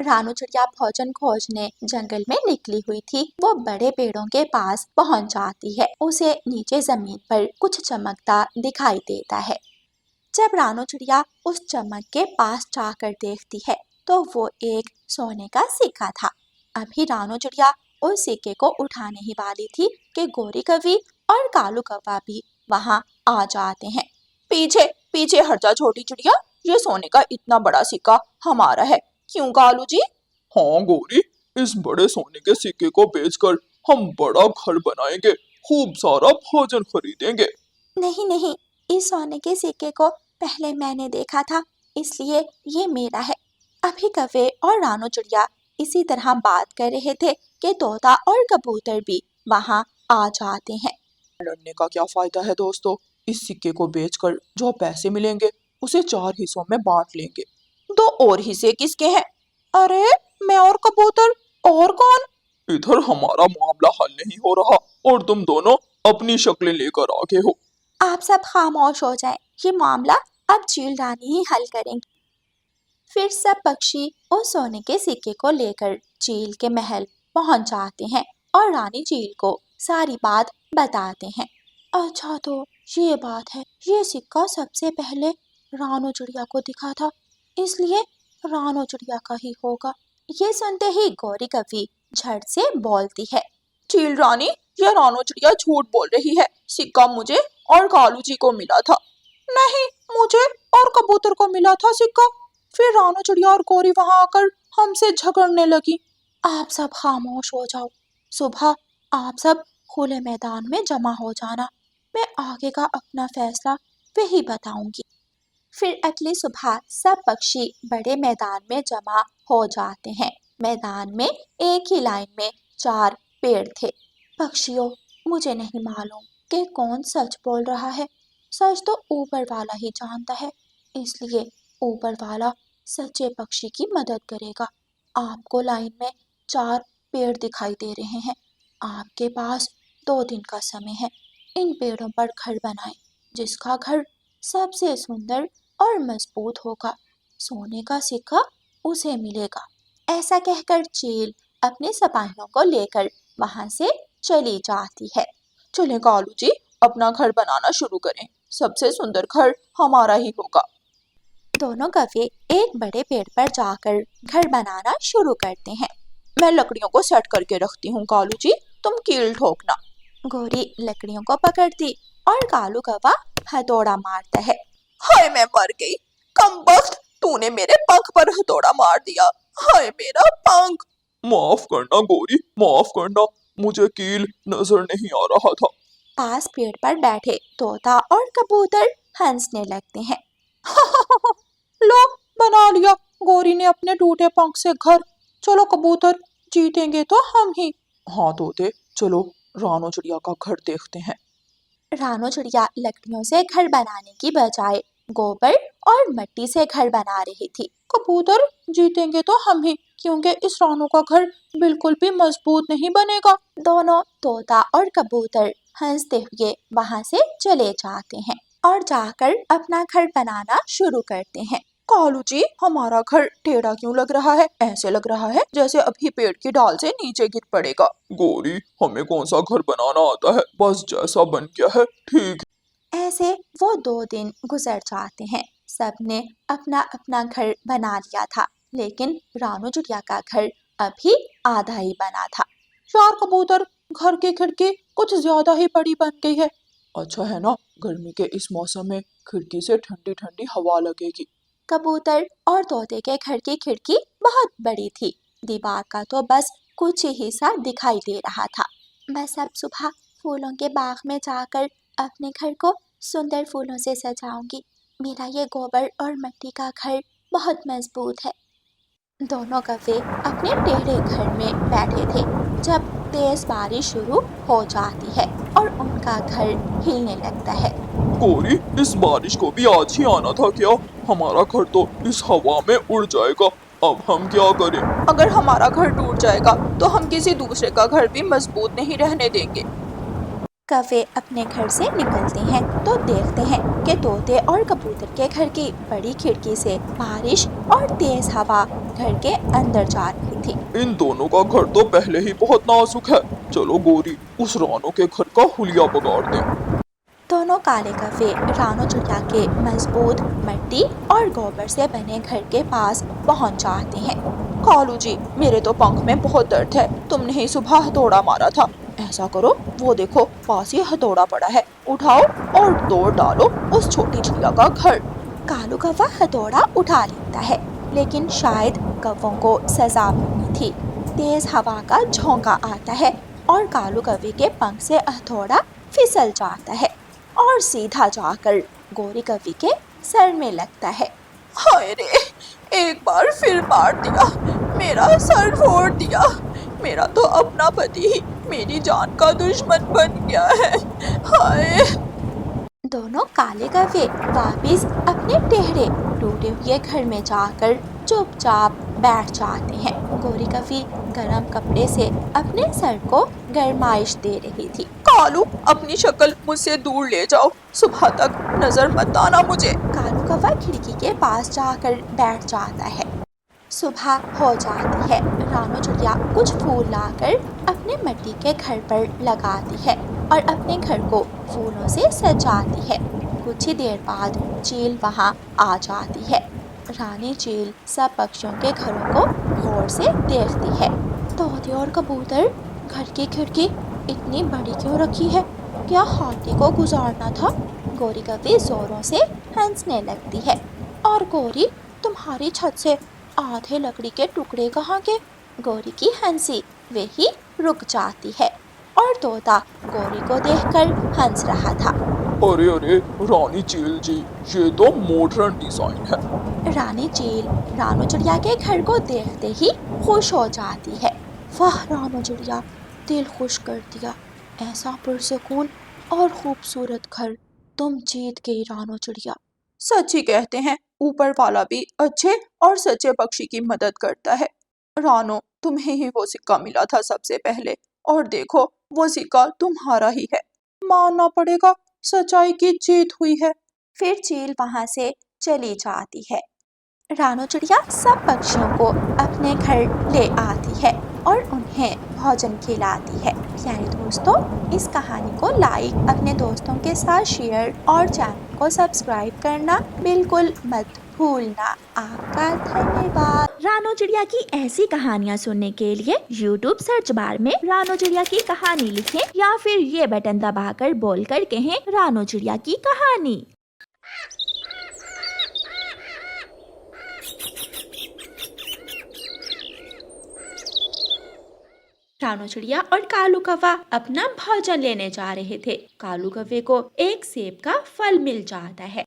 रानू चिड़िया भोजन खोजने जंगल में निकली हुई थी। वो बड़े पेड़ों के पास पहुंच जाती है। उसे नीचे जमीन पर कुछ चमकता दिखाई देता है। जब रानू चिड़िया उस चमक के पास जाकर देखती है तो वो एक सोने का सिक्का था। अभी रानू चिड़िया उस सिक्के को उठाने ही वाली थी कि गोरी कौवी और कालू कौवा भी वहां आ जाते हैं। पीछे पीछे हट जा छोटी चिड़िया, ये सोने का इतना बड़ा सिक्का हमारा है। क्यों कालू जी? हाँ गोरी, इस बड़े सोने के सिक्के को बेचकर हम बड़ा घर बनाएंगे, खूब सारा भोजन खरीदेंगे। नहीं नहीं, इस सोने के सिक्के को पहले मैंने देखा था, इसलिए ये मेरा है। अभी कौवे और रानू चिड़िया इसी तरह बात कर रहे थे कि तोता और कबूतर भी वहां आ जाते हैं। लड़ने का क्या फायदा है दोस्तों, इस सिक्के को बेचकर जो पैसे मिलेंगे उसे 4 हिस्सों में बांट लेंगे। 2 और हिस्से किसके हैं? अरे मैं और कबूतर, और कौन? इधर हमारा मामला हल नहीं हो रहा और तुम दोनों अपनी शक्लें लेकर आगे हो। आप सब खामोश हो जाएं, ये मामला अब चील रानी ही हल करेंगी। फिर सब पक्षी उस सोने के सिक्के को लेकर चील के महल पहुंच जाते हैं और रानी चील को सारी बात बताते हैं। अच्छा तो ये बात है, ये सिक्का सबसे पहले रानू चिड़िया को दिखा था, इसलिए रानू चिड़िया का ही होगा। ये सुनते ही गोरी कौवी झट से बोलती है, चील रानी, यह रानू चिड़िया झूठ बोल रही है। सिक्का मुझे और कालू जी को मिला था। नहीं, मुझे और कबूतर को मिला था सिक्का। फिर रानू चिड़िया और गोरी वहां आकर हमसे झगड़ने लगी। आप सब खामोश हो जाओ, सुबह आप सब खुले मैदान में जमा हो जाना, मैं आगे का अपना फैसला वही बताऊंगी। फिर अगली सुबह सब पक्षी बड़े मैदान में जमा हो जाते हैं। मैदान में एक ही लाइन में 4 पेड़ थे। पक्षियों, मुझे नहीं मालूम कि कौन सच बोल रहा है, सच तो ऊपर वाला ही जानता है, इसलिए ऊपर वाला सच्चे पक्षी की मदद करेगा। आपको लाइन में 4 पेड़ दिखाई दे रहे हैं। आपके पास 2 दिन का समय है। इन पेड़ों पर घर बनाएं। जिसका घर सबसे सुंदर और मजबूत होगा, सोने का सिक्का उसे मिलेगा। ऐसा कहकर चील अपने सिपाहियों को लेकर वहां से चली जाती है। चलें कालू जी, अपना घर बनाना शुरू करें, सबसे सुंदर घर हमारा ही होगा। दोनों कौवे एक बड़े पेड़ पर जाकर घर बनाना शुरू करते हैं। मैं लकड़ियों को सेट करके रखती हूँ कालू जी, तुम कील ठोकना। गोरी लकड़ियों को पकड़ती और कालू कौवा हथौड़ा मारता है। हाय मैं मर गई, कमबख्त, तूने मेरे पंख पर हथौड़ा मार दिया। हाय मेरा पंख। माफ करना गोरी, माफ करना, मुझे कील नजर नहीं आ रहा था। पास पेड़ पर बैठे तोता और कबूतर हंसने लगते हैं। लो, बना लिया गोरी ने अपने टूटे पंख से घर। चलो कबूतर, जीतेंगे तो हम ही। हाँ तोते, चलो रानू चिड़िया का घर देखते हैं। रानू चिड़िया लकड़ियों से घर बनाने की बजाय गोबर और मिट्टी से घर बना रही थी। कबूतर, जीतेंगे तो हम ही, क्योंकि इस रानू का घर बिल्कुल भी मजबूत नहीं बनेगा। दोनों तोता और कबूतर हंसते हुए वहां से चले जाते हैं और जाकर अपना घर बनाना शुरू करते हैं। कालू जी, हमारा घर टेढ़ा क्यों लग रहा है? ऐसे लग रहा है जैसे अभी पेड़ की डाल से नीचे गिर पड़ेगा। गोरी, हमें कौन सा घर बनाना आता है, बस जैसा बन गया है ठीक। ऐसे वो 2 दिन गुजर जाते हैं। सबने अपना अपना घर बना लिया था, लेकिन रानू चिड़िया का घर अभी आधा ही बना था। यार कबूतर, घर की खिड़की कुछ ज्यादा ही बड़ी बन गई है। अच्छा है ना, गर्मी के इस मौसम में खिड़की से ठंडी ठंडी हवा लगेगी। कबूतर और तोते के घर की खिड़की बहुत बड़ी थी। दीवार का तो बस कुछ ही हिस्सा दिखाई दे रहा था। मैं सब सुबह फूलों के बाग में जाकर अपने घर को सुंदर फूलों से सजाऊंगी। मेरा ये गोबर और मिट्टी का घर बहुत मजबूत है। दोनों कौवे अपने टेढ़े घर में बैठे थे जब तेज बारिश शुरू हो जाती है और उनका घर हिलने लगता है। गोरी, इस बारिश को भी आज ही आना था क्या? हमारा घर तो इस हवा में उड़ जाएगा, अब हम क्या करें? अगर हमारा घर टूट जाएगा तो हम किसी दूसरे का घर भी मजबूत नहीं रहने देंगे। कौवे अपने घर से निकलते हैं तो देखते हैं कि तोते और कबूतर के घर की बड़ी खिड़की से बारिश और तेज हवा घर के अंदर जा रही थी। इन दोनों का घर तो पहले ही बहुत नाजुक है। चलो गोरी, उस रानो के घर का हुलिया बिगाड़ दें। दोनों काले कौवे रानो चिड़िया के मजबूत मिट्टी और गोबर से बने घर के पास पहुंच जाते हैं। कालू जी, मेरे तो पंख में बहुत दर्द है, तुमने ही सुबह हथौड़ा मारा था। ऐसा करो, वो देखो पास ही हथौड़ा पड़ा है, उठाओ और तोड़ डालो उस छोटी चिड़िया का घर। कालू कौवा हथौड़ा उठा लेता है, लेकिन शायद कौवों को सजा मिलनी थी। तेज हवा का झोंका आता है और कालू कौवे के पंख से हथौड़ा फिसल जाता है और सीधा जाकर गोरी कौवे के सर में लगता है। हाय रे, एक बार फिर मार दिया, मेरा सर फोड़ दिया। मेरा तो अपना पति ही मेरी जान का दुश्मन बन गया है। हाय। दोनों काले कौवे वापिस अपने टेढ़े टूटे हुए घर में जाकर चुपचाप बैठ जाते हैं। गोरी कौवी गरम कपड़े से अपने सर को गरमाइश दे रही थी। कालू, अपनी शक्ल मुझसे दूर ले जाओ, सुबह तक नजर मत आना मुझे। कालू कौवा खिड़की के पास जाकर बैठ जाता है। सुबह हो जाती है। रानो चिड़िया कुछ फूल लाकर अपने मिट्टी के घर पर लगाती है और अपने घर को फूलों से सजाती है। कुछ ही देर बाद चील वहाँ आ जाती है। रानी चील सब पक्षियों के घरों को गौर से देखती है। तोते और कबूतर, घर की खिड़की इतनी बड़ी क्यों रखी है? क्या हाथी को गुजारना था? गोरी कौवी जोरों से हंसने लगती है। और गोरी, तुम्हारी छत से आधे लकड़ी के टुकड़े कहाँ के? गोरी की हंसी वे ही रुक जाती है और तोता गोरी को देखकर हंस रहा था। अरे अरे रानी चील जी, ये तो मॉडर्न डिजाइन है। रानी चील रानो चिड़िया के घर को देखते ही खुश हो जाती है। वाह रानो चिड़िया, दिल खुश कर दिया। ऐसा पुरसुकून और खूबसूरत घर, तुम जीत गई रानो चिड़िया। सच ही कहते हैं, ऊपर वाला भी अच्छे और सच्चे पक्षी की मदद करता है। रानो, तुम्हें ही वो सिक्का मिला था सबसे पहले, और देखो वो सिक्का तुम्हारा ही है। मानना पड़ेगा, सच्चाई की जीत हुई है। फिर चील वहां से चली जाती है। रानो चिड़िया सब पक्षियों को अपने घर ले आती है और उन्हें भोजन खिलाती है। प्यारे दोस्तों, इस कहानी को लाइक, अपने दोस्तों के साथ शेयर और चैनल को सब्सक्राइब करना बिल्कुल मत भूलना। आपका धन्यवाद। रानो चिड़िया की ऐसी कहानियाँ सुनने के लिए YouTube सर्च बार में रानो चिड़िया की कहानी लिखें या फिर ये बटन दबाकर बोलकर कहें रानो चिड़िया की कहानी। रानो चिड़िया और कालू कौवा अपना भोजन लेने जा रहे थे। कालू कौवे को एक सेब का फल मिल जाता है।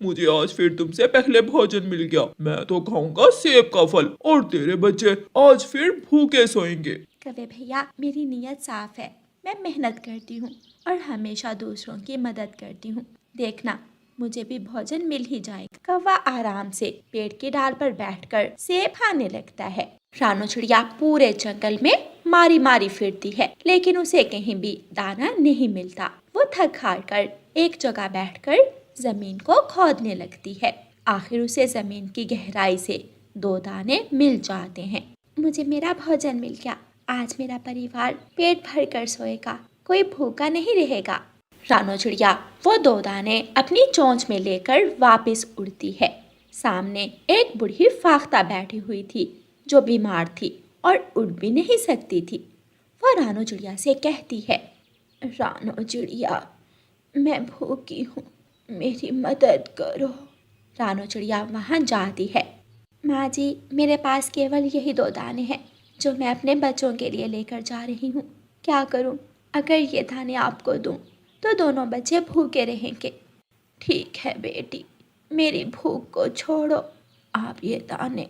मुझे आज फिर तुमसे पहले भोजन मिल गया। मैं तो खाऊंगा सेब का फल, और तेरे बच्चे आज फिर भूखे सोएंगे। कौवे भैया, मेरी नीयत साफ है, मैं मेहनत करती हूँ और हमेशा दूसरों की मदद करती हूँ। देखना, मुझे भी भोजन मिल ही जाएगा। कौवा आराम से पेड़ की डाल पर बैठकर सेब खाने लगता है। रानो चिड़िया पूरे जंगल में मारी मारी फिरती है, लेकिन उसे कहीं भी दाना नहीं मिलता। वो थक हार कर एक जगह बैठकर जमीन को खोदने लगती है। आखिर उसे जमीन की गहराई से 2 दाने मिल जाते हैं। मुझे मेरा भोजन मिल गया, आज मेरा परिवार पेट भर कर सोएगा, कोई भूखा नहीं रहेगा। रानो चिड़िया वो 2 दाने अपनी चोंच में लेकर वापस उड़ती है। सामने एक बूढ़ी फाख्ता बैठी हुई थी जो बीमार थी और उड़ भी नहीं सकती थी। वो रानो चिड़िया से कहती है, रानो चिड़िया, मैं भूखी हूँ, मेरी मदद करो। रानो चिड़िया वहाँ जाती है। माँ जी, मेरे पास केवल यही 2 दाने हैं जो मैं अपने बच्चों के लिए लेकर जा रही हूँ। क्या करूँ? अगर ये दाने आपको दूँ तो दोनों बच्चे भूखे रहेंगे। ठीक है बेटी, मेरी भूख को छोड़ो, आप ये दाने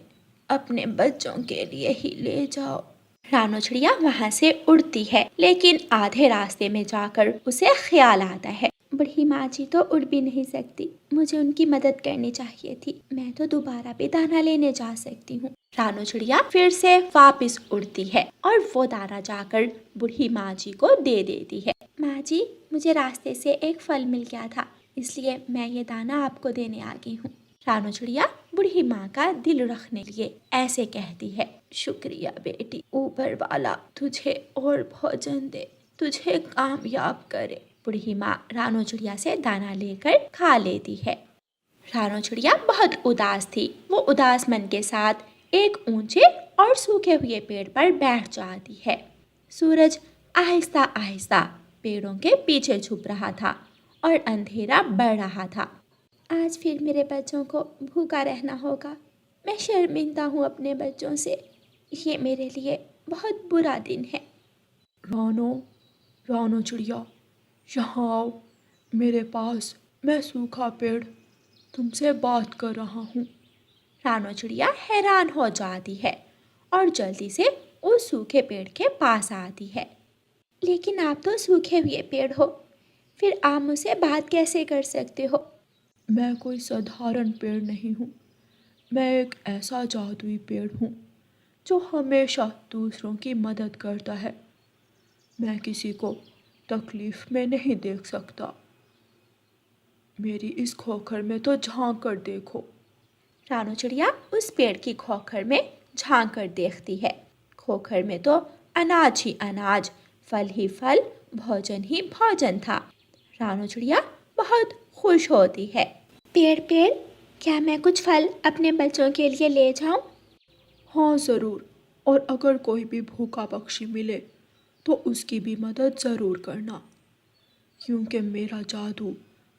अपने बच्चों के लिए ही ले जाओ। रानो चिड़िया वहाँ से उड़ती है, लेकिन आधे रास्ते में जाकर उसे ख्याल आता है, बूढ़ी माँ जी तो उड़ भी नहीं सकती, मुझे उनकी मदद करनी चाहिए थी। मैं तो दोबारा भी दाना लेने जा सकती हूँ। रानो चिड़िया फिर से वापस उड़ती है और वो दाना जाकर बूढ़ी माँ जी को दे देती है। माँ जी, मुझे रास्ते से एक फल मिल गया था, इसलिए मैं ये दाना आपको देने आ गई हूँ। रानू चिड़िया बूढ़ी माँ का दिल रखने लिए ऐसे कहती है। शुक्रिया बेटी, ऊपर वाला तुझे और भोजन दे, तुझे कामयाब करे। बूढ़ी माँ रानू चिड़िया से दाना लेकर खा लेती है। रानू चिड़िया बहुत उदास थी। वो उदास मन के साथ एक ऊंचे और सूखे हुए पेड़ पर बैठ जाती है। सूरज आहिस्ता आहिस्ता पेड़ों के पीछे छुप रहा था और अंधेरा बढ़ रहा था। आज फिर मेरे बच्चों को भूखा रहना होगा। मैं शर्मिंदा हूँ अपने बच्चों से। ये मेरे लिए बहुत बुरा दिन है। रानो, रानो चिड़िया, यहाँ आओ मेरे पास। मैं सूखा पेड़ तुमसे बात कर रहा हूँ। रानू चिड़िया हैरान हो जाती है और जल्दी से उस सूखे पेड़ के पास आती है। लेकिन आप तो सूखे हुए पेड़ हो, फिर आप मुझसे बात कैसे कर सकते हो? मैं कोई साधारण पेड़ नहीं हूँ। मैं एक ऐसा जादुई पेड़ हूँ जो हमेशा दूसरों की मदद करता है। मैं किसी को तकलीफ में नहीं देख सकता। मेरी इस खोखर में तो झांक कर देखो। रानू चिड़िया उस पेड़ की खोखर में झांक कर देखती है। खोखर में तो अनाज ही अनाज, फल ही फल, भोजन ही भोजन था। रानू चिड़िया बहुत खुश होती है। पेड़ पेड़, क्या मैं कुछ फल अपने बच्चों के लिए ले जाऊं? हाँ ज़रूर, और अगर कोई भी भूखा पक्षी मिले तो उसकी भी मदद ज़रूर करना, क्योंकि मेरा जादू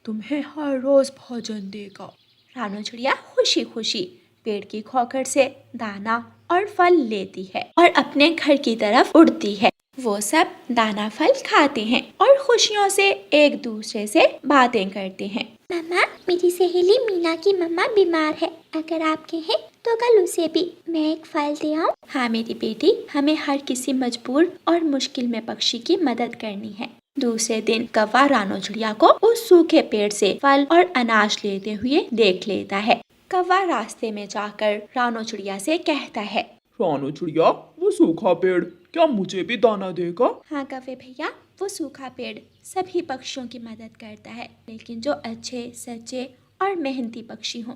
तुम्हें हर रोज़ भोजन देगा। रानू चिड़िया खुशी खुशी पेड़ की खोखर से दाना और फल लेती है और अपने घर की तरफ उड़ती है। वो सब दाना फल खाते हैं और खुशियों से एक दूसरे से बातें करते हैं। मम्मा, मेरी सहेली मीना की मम्मा बीमार है। अगर आप कहें तो कल उसे भी मैं एक फल दे आऊं? हाँ मेरी बेटी, हमें हर किसी मजबूर और मुश्किल में पक्षी की मदद करनी है। दूसरे दिन कौवा रानू चिड़िया को उस सूखे पेड़ से फल और अनाज लेते हुए देख लेता है। कौवा रास्ते में जाकर रानू चिड़िया से कहता है। रानो चिड़िया, वो सूखा पेड़ क्या मुझे भी दाना देगा? हाँ कौवे भैया, वो सूखा पेड़ सभी पक्षियों की मदद करता है, लेकिन जो अच्छे, सच्चे और मेहनती पक्षी हों,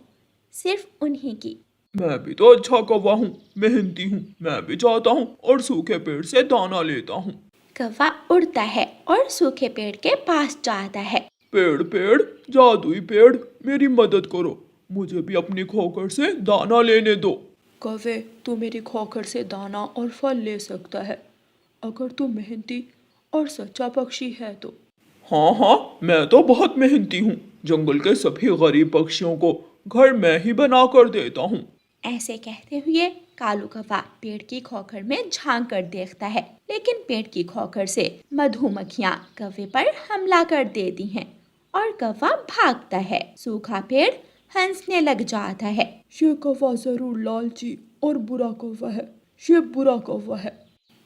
सिर्फ उन्हीं की। मैं भी तो अच्छा कौवा हूँ, मेहनती हूँ। मैं भी जाता हूँ और सूखे पेड़ से दाना लेता हूँ। कौवा उड़ता है और सूखे पेड़ के पास जाता है। पेड़ पेड़, जादुई पेड़, मेरी मदद करो। मुझे भी अपनी खोखर से दाना लेने दो। कौवे, तू मेरी खोखर से दाना और फल ले सकता है, अगर तू मेहनती और सच्चा पक्षी है तो। हाँ हाँ, मैं तो बहुत मेहनती हूँ। जंगल के सभी गरीब पक्षियों को घर मैं ही बना कर देता हूँ। ऐसे कहते हुए कालू कौवा पेड़ की खोखर में झांक कर देखता है, लेकिन पेड़ की खोखर से मधुमक्खियां कौवे पर हमला कर देती हैं और कौवा भागता है। सूखा पेड़ हंसने लग जाता है। ये कौवा जरूर लालची और बुरा कौवा है। ये बुरा कौवा है।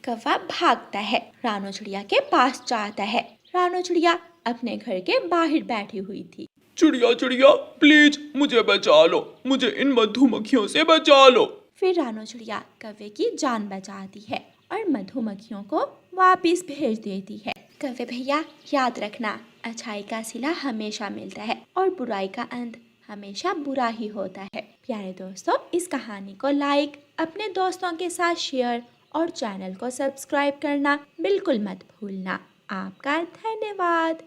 कौवा भागता है, रानू चिड़िया के पास जाता है। रानू चिड़िया अपने घर के बाहर बैठी हुई थी। चिड़िया चिड़िया, प्लीज मुझे बचा लो। मुझे इन मधुमक्खियों से बचा लो। फिर रानू चिड़िया कौवे की जान बचाती है और मधुमक्खियों को वापस भेज देती है। कौवे भैया, याद रखना, अच्छाई का सिला हमेशा मिलता है और बुराई का अंत हमेशा बुरा ही होता है। प्यारे दोस्तों, इस कहानी को लाइक, अपने दोस्तों के साथ शेयर और चैनल को सब्सक्राइब करना बिल्कुल मत भूलना। आपका धन्यवाद।